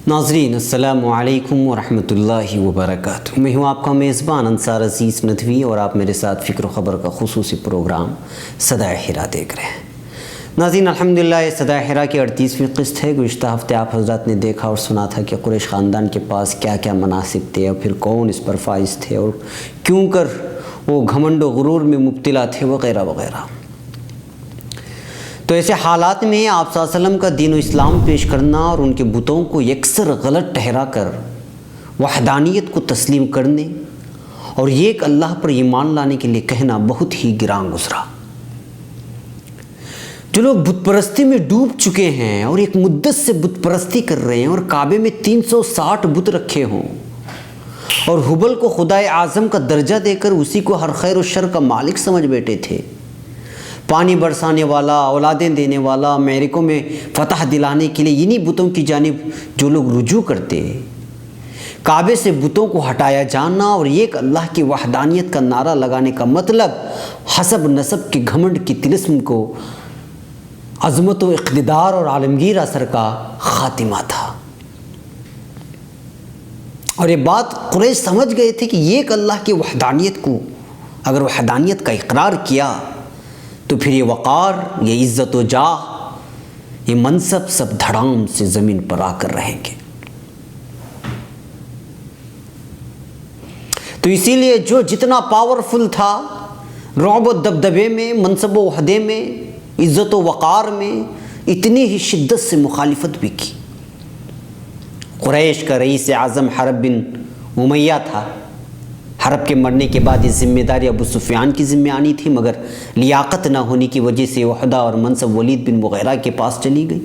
ناظرین السلام علیکم ورحمۃ وبرکاتہ۔ میں ہوں آپ کا میزبان انصار عزیز ندوی اور آپ میرے ساتھ فکر و خبر کا خصوصی پروگرام صدائے حرا دیکھ رہے ہیں۔ ناظرین الحمدللہ یہ صدائے حرا کی 38ویں قسط ہے۔ گزشتہ ہفتے آپ حضرات نے دیکھا اور سنا تھا کہ قریش خاندان کے پاس کیا کیا مناصب تھے اور پھر کون اس پر فائز تھے اور کیوں کر وہ گھمنڈ و غرور میں مبتلا تھے وغیرہ وغیرہ۔ تو ایسے حالات میں آپ صلی اللہ علیہ وسلم کا دین و اسلام پیش کرنا اور ان کے بتوں کو یکسر غلط ٹھہرا کر وحدانیت کو تسلیم کرنے اور ایک اللہ پر ایمان لانے کے لیے کہنا بہت ہی گراں گزرا۔ جو لوگ بت پرستی میں ڈوب چکے ہیں اور ایک مدت سے بت پرستی کر رہے ہیں اور کعبے میں 360 بت رکھے ہوں اور حبل کو خدائے اعظم کا درجہ دے کر اسی کو ہر خیر و شر کا مالک سمجھ بیٹھے تھے، پانی برسانے والا، اولادیں دینے والا، معرکوں میں فتح دلانے کے لیے انہی بتوں کی جانب جو لوگ رجوع کرتے، کعبے سے بتوں کو ہٹایا جانا اور ایک اللہ کی وحدانیت کا نعرہ لگانے کا مطلب حسب نسب کے گھمنڈ کی طلسم کو عظمت و اقتدار اور عالمگیر اثر کا خاتمہ تھا۔ اور یہ بات قریش سمجھ گئے تھے کہ ایک اللہ کی وحدانیت کو اگر وحدانیت کا اقرار کیا تو پھر یہ وقار، یہ عزت و جاہ، یہ منصب سب دھڑام سے زمین پر آ کر رہیں گے۔ تو اسی لیے جو جتنا پاورفل تھا، رعب و دبدبے میں، منصب و عہدے میں، عزت و وقار میں، اتنی ہی شدت سے مخالفت بھی کی۔ قریش کا رئیس اعظم حرب بن امیہ تھا۔ حرب کے مرنے کے بعد یہ ذمہ داری ابو سفیان کی ذمہ آنی تھی، مگر لیاقت نہ ہونے کی وجہ سے عہدہ اور منصب ولید بن مغیرہ کے پاس چلی گئی،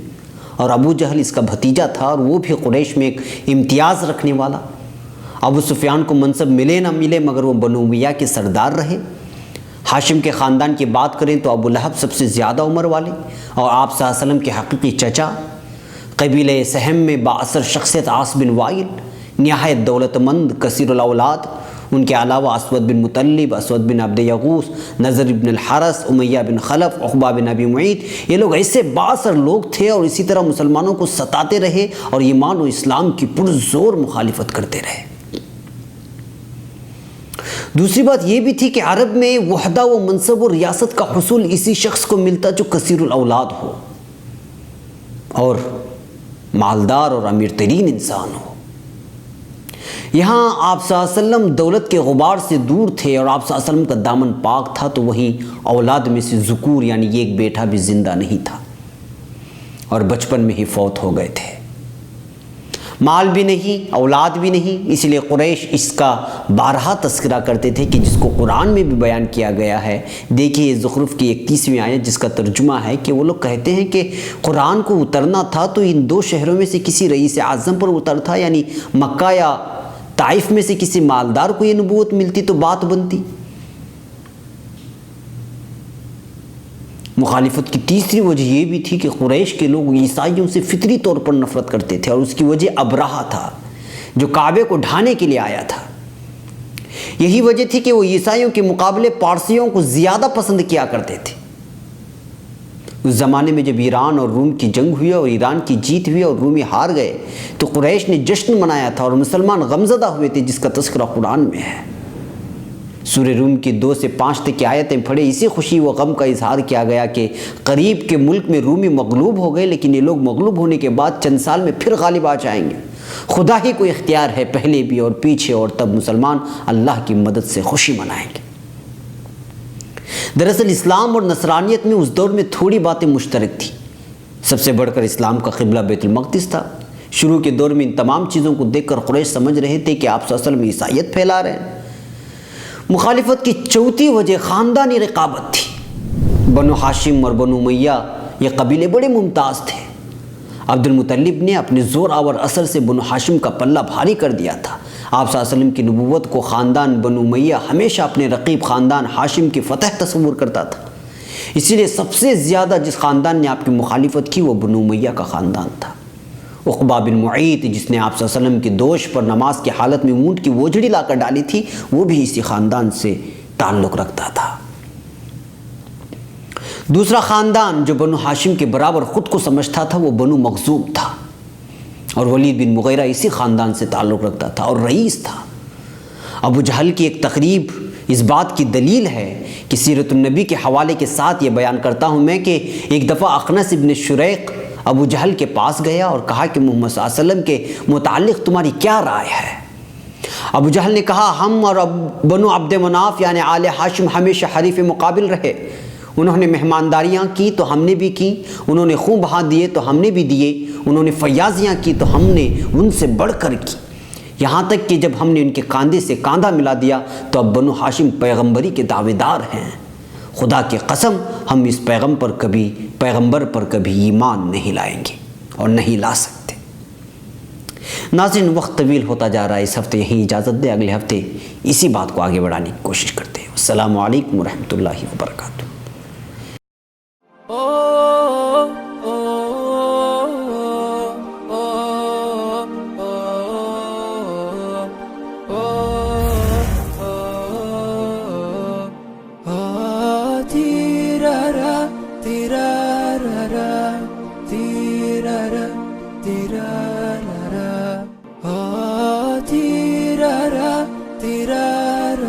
اور ابو جہل اس کا بھتیجا تھا اور وہ بھی قریش میں ایک امتیاز رکھنے والا۔ ابو سفیان کو منصب ملے نہ ملے مگر وہ بنو امیہ کے سردار رہے۔ ہاشم کے خاندان کی بات کریں تو ابو لہب سب سے زیادہ عمر والے اور آپ صلی اللہ علیہ وسلم کے حقیقی چچا، قبیلہ سہم میں بااثر شخصیت عاص بن وائل، نہایت دولت مند، کثیر الاولاد، ان کے علاوہ اسود بن مطلب، اسود بن عبد یغوث، نظر بن الحارث، امیہ بن خلف، عقبہ بن ابی معیط، یہ لوگ ایسے بااثر لوگ تھے اور اسی طرح مسلمانوں کو ستاتے رہے اور ایمان و اسلام کی پرزور مخالفت کرتے رہے۔ دوسری بات یہ بھی تھی کہ عرب میں وحدہ و منصب و ریاست کا حصول اسی شخص کو ملتا جو کثیر الاولاد ہو اور مالدار اور امیر ترین انسان ہو۔ یہاں آپ صلی اللہ علیہ وسلم دولت کے غبار سے دور تھے اور آپ صلی اللہ علیہ وسلم کا دامن پاک تھا، تو وہیں اولاد میں سے ذکور یعنی ایک بیٹا بھی زندہ نہیں تھا اور بچپن میں ہی فوت ہو گئے تھے۔ مال بھی نہیں، اولاد بھی نہیں، اس لیے قریش اس کا بارہا تذکرہ کرتے تھے کہ جس کو قرآن میں بھی بیان کیا گیا ہے۔ دیکھیے زخرف کی 31ویں آیت جس کا ترجمہ ہے کہ وہ لوگ کہتے ہیں کہ قرآن کو اترنا تھا تو ان دو شہروں میں سے کسی رئیس اعظم پر اتر تھا، یعنی مکہ یا طائف میں سے کسی مالدار کو یہ نبوت ملتی تو بات بنتی۔ مخالفت کی تیسری وجہ یہ بھی تھی کہ قریش کے لوگ عیسائیوں سے فطری طور پر نفرت کرتے تھے اور اس کی وجہ ابرہہ تھا جو کعبے کو ڈھانے کے لیے آیا تھا۔ یہی وجہ تھی کہ وہ عیسائیوں کے مقابلے پارسیوں کو زیادہ پسند کیا کرتے تھے۔ اس زمانے میں جب ایران اور روم کی جنگ ہوئی اور ایران کی جیت ہوئی اور رومی ہار گئے تو قریش نے جشن منایا تھا اور مسلمان غمزدہ ہوئے تھے، جس کا تذکرہ قرآن میں ہے۔ سورہ روم کی 2 سے 5 تک کی آیتیں پڑھے، اسی خوشی و غم کا اظہار کیا گیا کہ قریب کے ملک میں رومی مغلوب ہو گئے، لیکن یہ لوگ مغلوب ہونے کے بعد چند سال میں پھر غالب آ جائیں گے۔ خدا ہی کو اختیار ہے پہلے بھی اور پیچھے، اور تب مسلمان اللہ کی مدد سے خوشی منائیں گے۔ دراصل اسلام اور نصرانیت میں اس دور میں تھوڑی باتیں مشترک تھیں۔ سب سے بڑھ کر اسلام کا قبلہ بیت المقدس تھا۔ شروع کے دور میں ان تمام چیزوں کو دیکھ کر قریش سمجھ رہے تھے کہ آپ صلی اللہ علیہ وسلم عیسائیت پھیلا رہے ہیں۔ مخالفت کی چوتھی وجہ خاندانی رقابت تھی۔ بنو ہاشم اور بنو امیہ یہ قبیلے بڑے ممتاز تھے۔ عبد المطلب نے اپنے زور آور اثر سے بنو ہاشم کا پلہ بھاری کر دیا تھا۔ آپ صلی اللہ علیہ وسلم کی نبوت کو خاندان بنو امیہ ہمیشہ اپنے رقیب خاندان ہاشم کی فتح تصور کرتا تھا۔ اسی لیے سب سے زیادہ جس خاندان نے آپ کی مخالفت کی وہ بنو امیہ کا خاندان تھا۔ عقبہ بن معیط جس نے آپ صلی اللہ علیہ وسلم کی دوش پر نماز کی حالت میں اونٹ کی ووجھڑی لا کر ڈالی تھی، وہ بھی اسی خاندان سے تعلق رکھتا تھا۔ دوسرا خاندان جو بنو ہاشم کے برابر خود کو سمجھتا تھا وہ بنو مخزوم تھا، اور ولید بن مغیرہ اسی خاندان سے تعلق رکھتا تھا اور رئیس تھا۔ ابو جہل کی ایک تقریب اس بات کی دلیل ہے کہ سیرت النبی کے حوالے کے ساتھ یہ بیان کرتا ہوں میں کہ ایک دفعہ اخنس ابن شریق ابو جہل کے پاس گیا اور کہا کہ محمد صلی اللہ علیہ وسلم کے متعلق تمہاری کیا رائے ہے؟ ابو جہل نے کہا ہم اور بنو عبد مناف یعنی آل ہاشم ہمیشہ حریف مقابل رہے۔ انہوں نے مہمانداریاں کی تو ہم نے بھی کی، انہوں نے خون بہا دیے تو ہم نے بھی دیے، انہوں نے فیاضیاں کی تو ہم نے ان سے بڑھ کر کی، یہاں تک کہ جب ہم نے ان کے کاندھے سے کاندھا ملا دیا تو اب بنو ہاشم پیغمبری کے دعوے دار ہیں۔ خدا کی قسم ہم اس پیغمبر پر کبھی ایمان نہیں لائیں گے اور نہیں لا سکتے۔ ناظرین، وقت طویل ہوتا جا رہا ہے، اس ہفتے یہیں اجازت دے، اگلے ہفتے اسی بات کو آگے بڑھانے کی کوشش کرتے ہیں۔ السلام علیکم ورحمۃ اللہ وبرکاتہ۔ تیرا